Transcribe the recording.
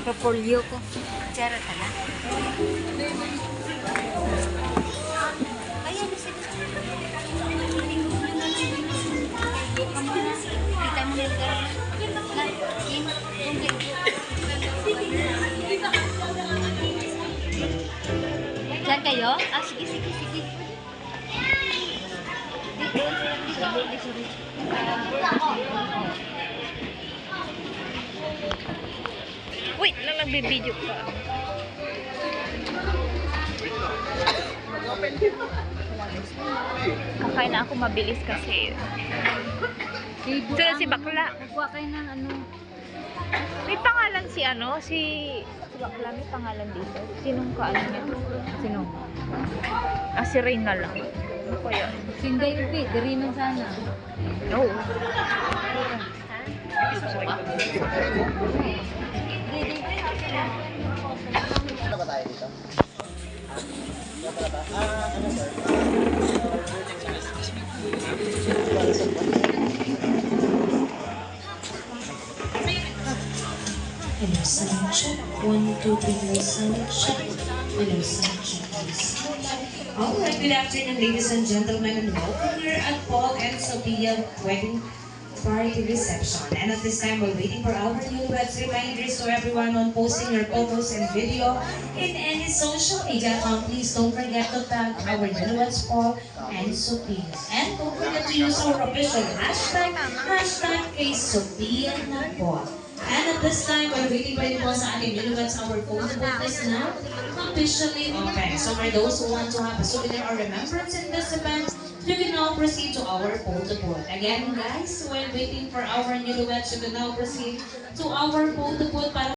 Propolyo ko. Tsara ka na. Ayan, sige. Kita mo na yung Diyan kayo? Ah, sige, sige, sige. Wait lang, nagbibideo pa. Kakain na ako mabilis kasi. Sunod si Bakla. Nagkuha kayo ng ano. May pangalan si ano? Si Bakla may pangalan dito. Sinong kaano niya? Sino? Ah, si Rain na lang. Ano ko yun? Sinday upi. Dari man sana. No. Ano ba tayo dito? Ano sir? Hello, sound check. 1, 2, 3, hello, sound check. Hello, sound check, please. Alright, good afternoon, ladies and gentlemen, and welcome here at Paul and Sophia Wedding Party Reception. And at this time, we're waiting for our newlyweds. Reminders to everyone on posting your photos and video in any social media account. Please don't forget to tag our newlyweds, Paul and Sophia. And don't forget to use our official hashtag, kay Sophia na Paul. And at this time, we're waiting pa rin po sa ating newlyweds. Our phone booth is now officially open. So for those who want to have a souvenir or remembrance in this event, you can now proceed to our photo booth. Again, guys, while waiting for our newlyweds, you can now proceed to our photo booth para